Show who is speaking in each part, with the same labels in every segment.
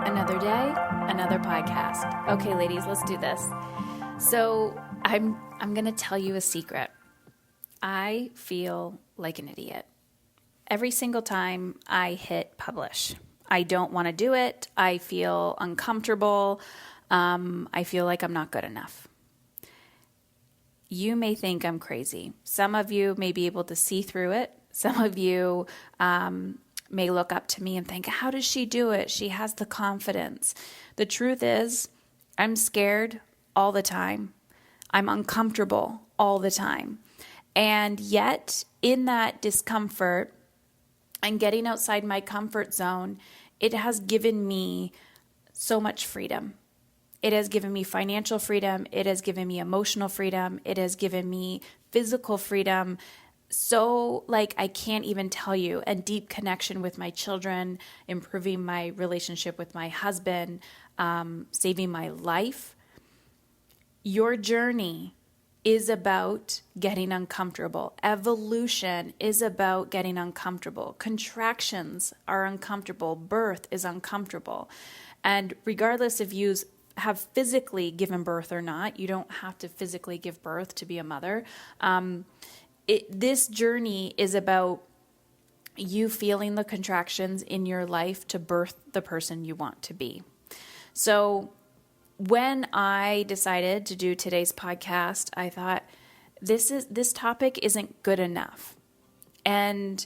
Speaker 1: Another day, another podcast. Okay, ladies, let's do this. So I'm going to tell you a secret. I feel like an idiot. Every single time I hit publish, I don't want to do it. I feel uncomfortable. I feel like I'm not good enough. You may think I'm crazy. Some of you may be able to see through it. Some of you may look up to me and think, how does she do it? She has the confidence. The truth is, I'm scared all the time. I'm uncomfortable all the time. And yet, in that discomfort and getting outside my comfort zone, it has given me so much freedom. It has given me financial freedom. It has given me emotional freedom. It has given me physical freedom. So I can't even tell you, and deep connection with my children, improving my relationship with my husband, saving my life. Your journey is about getting uncomfortable. Evolution is about getting uncomfortable. Contractions are uncomfortable. Birth is uncomfortable. And regardless if you have physically given birth or not, you don't have to physically give birth to be a mother. This journey is about you feeling the contractions in your life to birth the person you want to be. So when I decided to do today's podcast, I thought this topic isn't good enough. And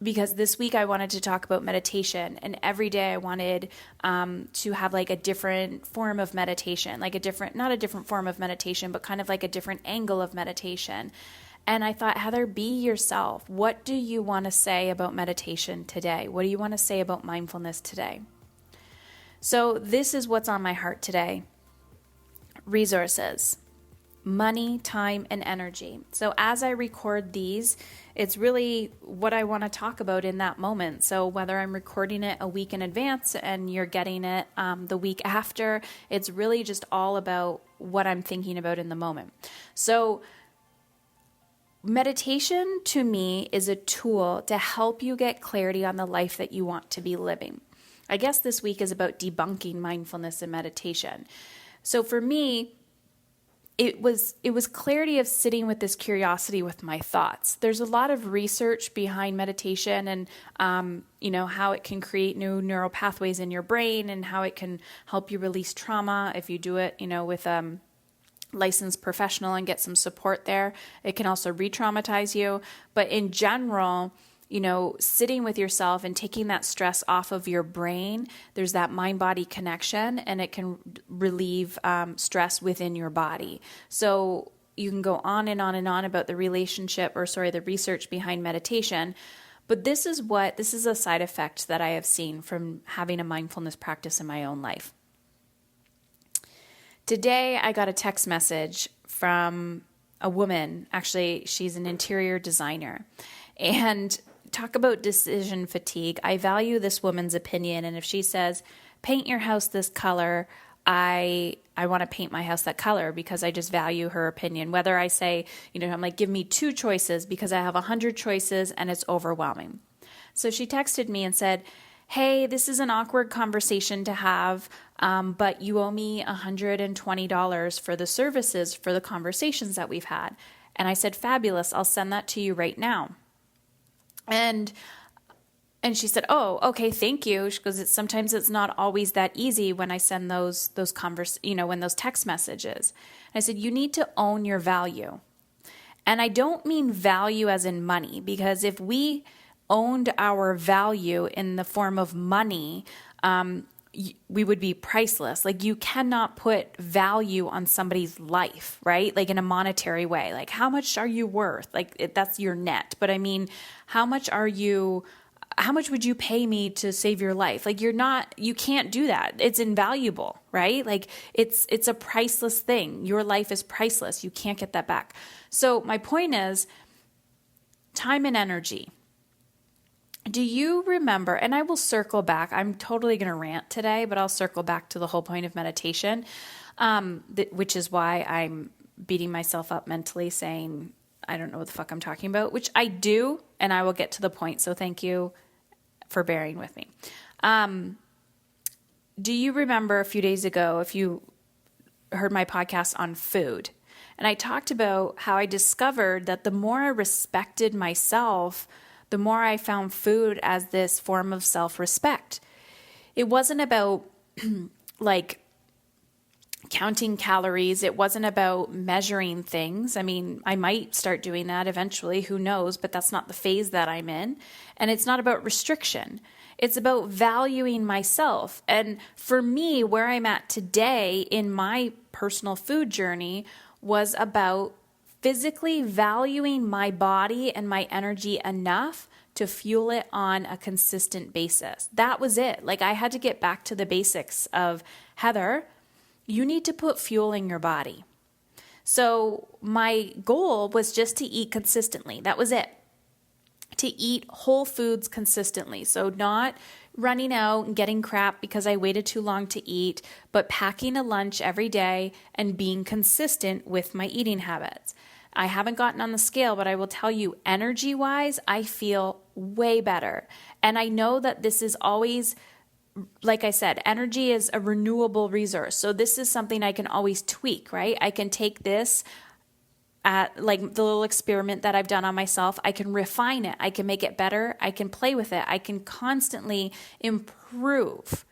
Speaker 1: because this week I wanted to talk about meditation, and every day I wanted to have a different form of meditation, not a different form of meditation, but kind of a different angle of meditation. And I thought, Heather, be yourself. What do you want to say about meditation today? What do you want to say about mindfulness today? So this is what's on my heart today. Resources, money, time, and energy. So as I record these, it's really what I want to talk about in that moment. So whether I'm recording it a week in advance and you're getting it the week after, it's really just all about what I'm thinking about in the moment. So meditation to me is a tool to help you get clarity on the life that you want to be living. I guess this week is about debunking mindfulness and meditation. So for me, it was clarity of sitting with this curiosity with my thoughts. There's a lot of research behind meditation and how it can create new neural pathways in your brain and how it can help you release trauma if you do it, with licensed professional and get some support there. It can also re-traumatize you. But in general, sitting with yourself and taking that stress off of your brain, there's that mind-body connection, and it can relieve stress within your body. So you can go on and on and on about the research behind meditation. But this is a side effect that I have seen from having a mindfulness practice in my own life. Today, I got a text message from a woman. Actually, she's an interior designer. And talk about decision fatigue. I value this woman's opinion. And if she says, paint your house this color, I want to paint my house that color because I just value her opinion. Whether I say, I'm give me 2 choices because I have 100 choices and it's overwhelming. So she texted me and said, hey, this is an awkward conversation to have, but you owe me $120 for the services for the conversations that we've had. And I said, fabulous, I'll send that to you right now. And she said, oh, okay, thank you. She goes, sometimes it's not always that easy when I send those when those text messages. And I said, you need to own your value. And I don't mean value as in money, because if we owned our value in the form of money, we would be priceless. You cannot put value on somebody's life, right? In a monetary way. How much are you worth? That's your net. But I mean, how much would you pay me to save your life? You can't do that. It's invaluable, right? It's a priceless thing. Your life is priceless. You can't get that back. So my point is time and energy. Do you remember, and I will circle back, I'm totally going to rant today, but I'll circle back to the whole point of meditation, which is why I'm beating myself up mentally saying, I don't know what the fuck I'm talking about, which I do, and I will get to the point. So thank you for bearing with me. do you remember a few days ago, if you heard my podcast on food, and I talked about how I discovered that the more I respected myself, the more I found food as this form of self-respect. It wasn't about like counting calories. It wasn't about measuring things. I mean, I might start doing that eventually, who knows, but that's not the phase that I'm in. And it's not about restriction. It's about valuing myself. And for me, where I'm at today in my personal food journey was about physically valuing my body and my energy enough to fuel it on a consistent basis. That was it. Like, I had to get back to the basics of, Heather, you need to put fuel in your body. So my goal was just to eat consistently. That was it. To eat whole foods consistently. So not running out and getting crap because I waited too long to eat, but packing a lunch every day and being consistent with my eating habits. I haven't gotten on the scale, but I will tell you, energy-wise, I feel way better. And I know that this is always, like I said, energy is a renewable resource. So this is something I can always tweak, right? I can take this at like the little experiment that I've done on myself. I can refine it. I can make it better. I can play with it. I can constantly improve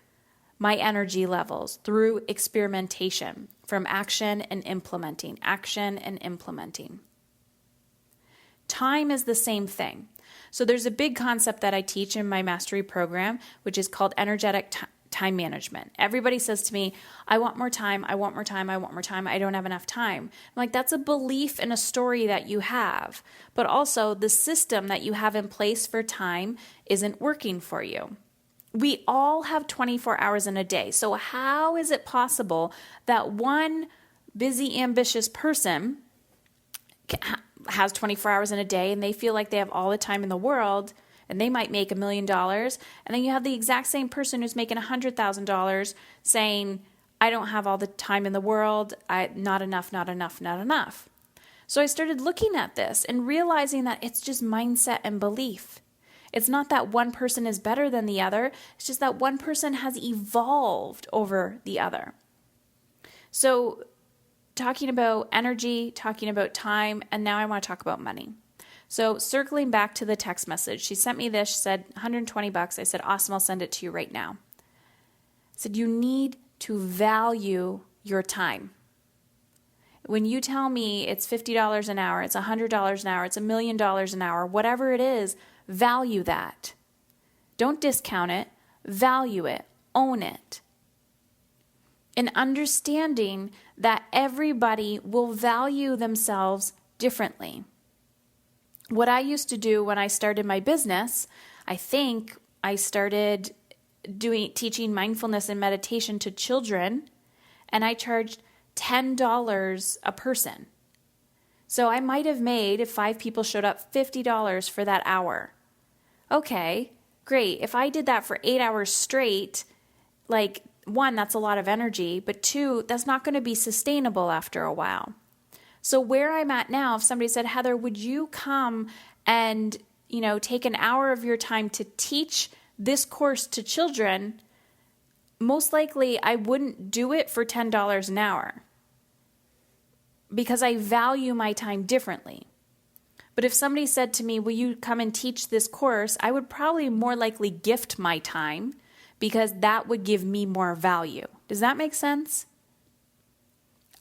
Speaker 1: my energy levels through experimentation, from action and implementing, action and implementing. Time is the same thing. So there's a big concept that I teach in my mastery program, which is called energetic time management. Everybody says to me, I want more time, I want more time, I want more time, I don't have enough time. I'm like, that's a belief and a story that you have, but also the system that you have in place for time isn't working for you. We all have 24 hours in a day. So how is it possible that one busy, ambitious person has 24 hours in a day and they feel like they have all the time in the world and they might make $1 million, and then you have the exact same person who's making $100,000 saying, I don't have all the time in the world, not enough, not enough, not enough. So I started looking at this and realizing that it's just mindset and belief. It's not that one person is better than the other. It's just that one person has evolved over the other. So talking about energy, talking about time, and now I want to talk about money. So circling back to the text message, she sent me this. She said, $120. I said, awesome, I'll send it to you right now. I said, you need to value your time. When you tell me it's $50 an hour, it's $100 an hour, it's $1 million an hour, whatever it is, value that. Don't discount it. Value it. Own it. And understanding that everybody will value themselves differently. What I used to do when I started my business, I think I started teaching mindfulness and meditation to children, and I charged $10 a person. So I might have made, if 5 people showed up, $50 for that hour. Okay, great. If I did that for 8 hours straight, like, 1, that's a lot of energy, but 2, that's not going to be sustainable after a while. So where I'm at now, if somebody said, Heather, would you come and, take an hour of your time to teach this course to children, most likely I wouldn't do it for $10 an hour because I value my time differently. But if somebody said to me, will you come and teach this course, I would probably more likely gift my time because that would give me more value. Does that make sense?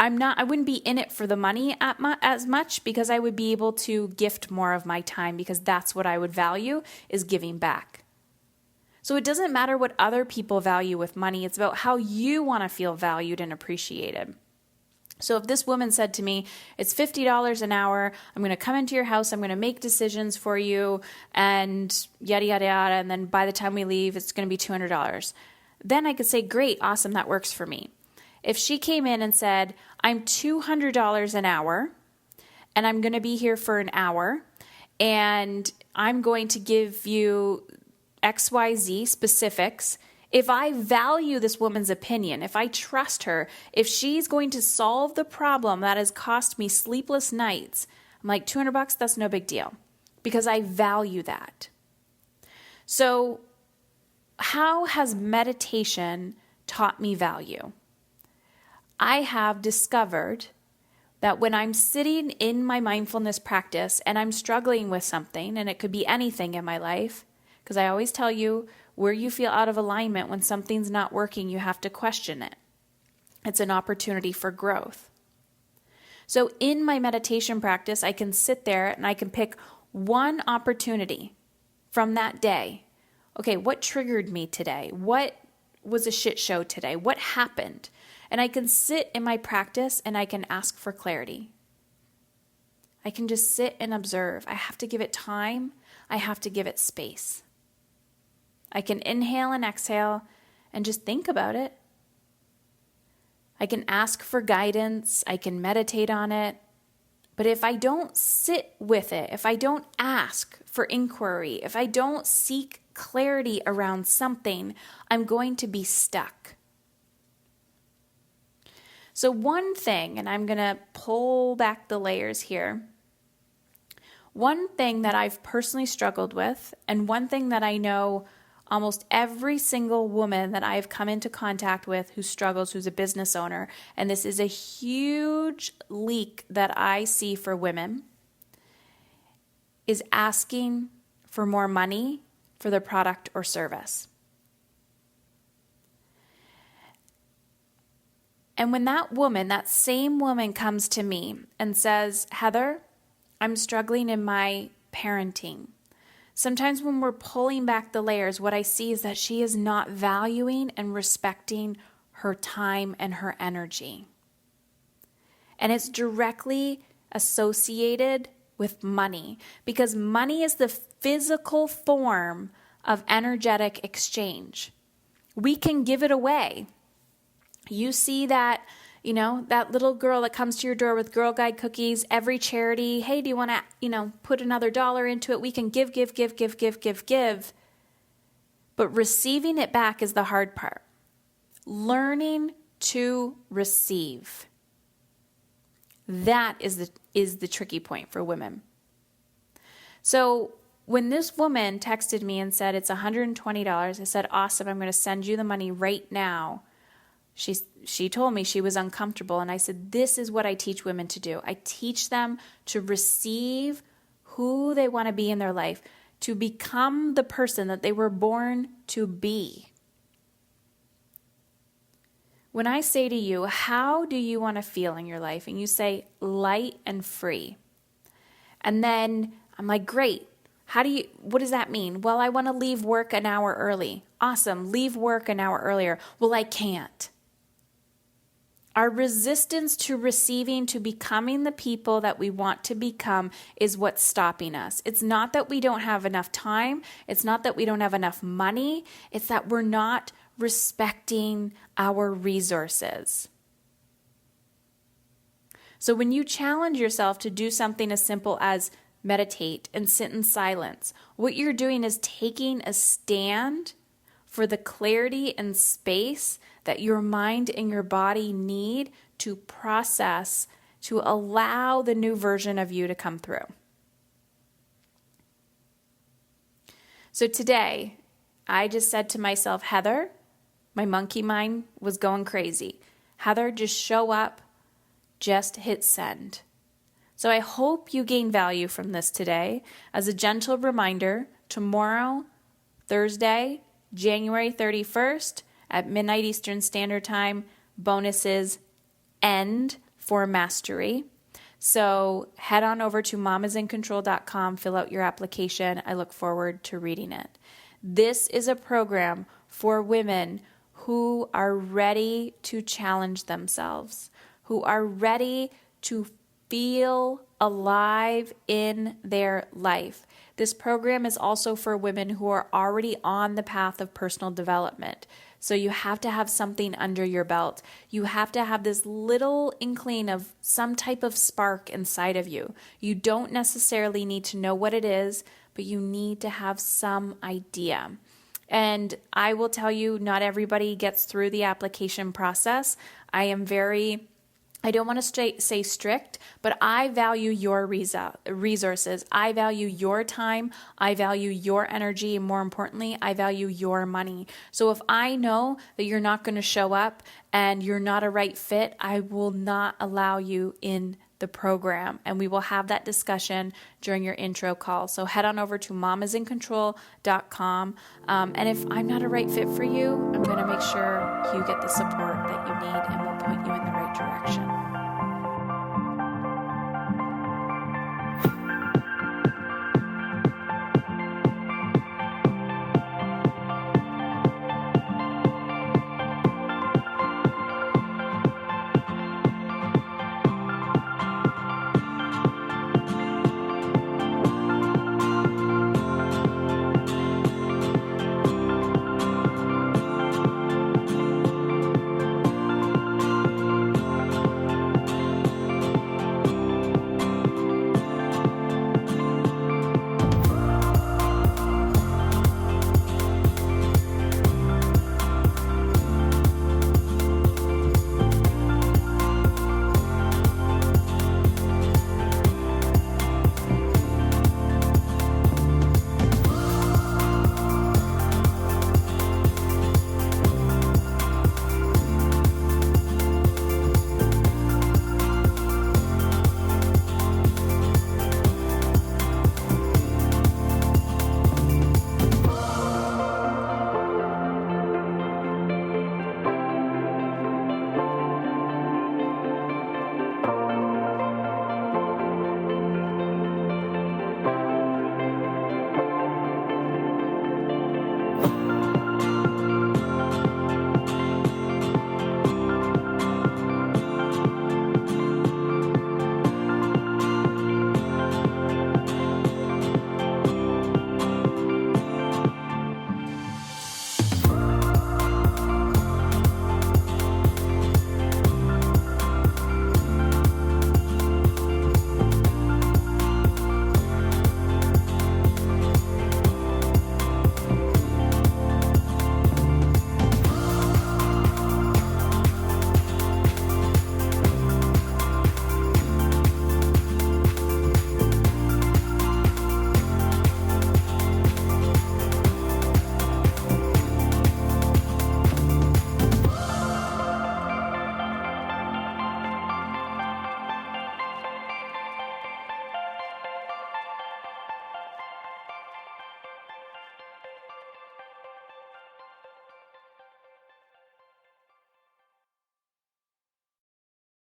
Speaker 1: I wouldn't be in it for the money as much because I would be able to gift more of my time because that's what I would value, is giving back. So it doesn't matter what other people value with money. It's about how you want to feel valued and appreciated. So if this woman said to me, it's $50 an hour, I'm going to come into your house, I'm going to make decisions for you, and yada, yada, yada, and then by the time we leave, it's going to be $200. Then I could say, great, awesome, that works for me. If she came in and said, I'm $200 an hour, and I'm going to be here for an hour, and I'm going to give you XYZ specifics, if I value this woman's opinion, if I trust her, if she's going to solve the problem that has cost me sleepless nights, I'm like, $200, that's no big deal because I value that. So how has meditation taught me value. I have discovered that when I'm sitting in my mindfulness practice and I'm struggling with something, and it could be anything in my life, because I always tell you, where you feel out of alignment, when something's not working, you have to question it. It's an opportunity for growth. So in my meditation practice, I can sit there and I can pick one opportunity from that day. Okay, what triggered me today? What was a shit show today? What happened? And I can sit in my practice and I can ask for clarity. I can just sit and observe. I have to give it time. I have to give it space. I can inhale and exhale and just think about it. I can ask for guidance. I can meditate on it. But if I don't sit with it, if I don't ask for inquiry, if I don't seek clarity around something, I'm going to be stuck. So one thing, and I'm going to pull back the layers here. One thing that I've personally struggled with, and one thing that I know almost every single woman that I've come into contact with who struggles, who's a business owner, and this is a huge leak that I see for women, is asking for more money for their product or service. And when that same woman comes to me and says, Heather, I'm struggling in my parenting. Sometimes when we're pulling back the layers, what I see is that she is not valuing and respecting her time and her energy. And it's directly associated with money, because money is the physical form of energetic exchange. We can give it away. You see that, that little girl that comes to your door with Girl Guide cookies, every charity, hey, do you want to, put another $1 into it? We can give. But receiving it back is the hard part. Learning to receive. That is the tricky point for women. So when this woman texted me and said it's $120, I said, awesome, I'm going to send you the money right now. She told me she was uncomfortable, and I said, this is what I teach women to do. I teach them to receive who they want to be in their life, to become the person that they were born to be. When I say to you, how do you want to feel in your life? And you say, light and free. And then I'm like, great. What does that mean? Well, I want to leave work an hour early. Awesome. Leave work an hour earlier. Well, I can't. Our resistance to receiving, to becoming the people that we want to become, is what's stopping us. It's not that we don't have enough time. It's not that we don't have enough money. It's that we're not respecting our resources. So when you challenge yourself to do something as simple as meditate and sit in silence, what you're doing is taking a stand for the clarity and space that your mind and your body need to process, to allow the new version of you to come through. So today, I just said to myself, Heather, my monkey mind was going crazy. Heather, just show up, just hit send. So I hope you gain value from this today. As a gentle reminder, tomorrow, Thursday, January 31st at midnight Eastern Standard Time, bonuses end for mastery. So head on over to mamasincontrol.com, fill out your application. I look forward to reading it. This is a program for women who are ready to challenge themselves, who are ready to feel alive in their life. This program is also for women who are already on the path of personal development. So you have to have something under your belt. You have to have this little inkling of some type of spark inside of you. You don't necessarily need to know what it is, but you need to have some idea. And I will tell you, not everybody gets through the application process. I am very I don't want to say strict, but I value your resources. I value your time. I value your energy. And more importantly, I value your money. So if I know that you're not going to show up and you're not a right fit, I will not allow you in the program, and we will have that discussion during your intro call. So head on over to mamasincontrol.com. And if I'm not a right fit for you, I'm going to make sure you get the support that you need, and we'll point you in the right direction.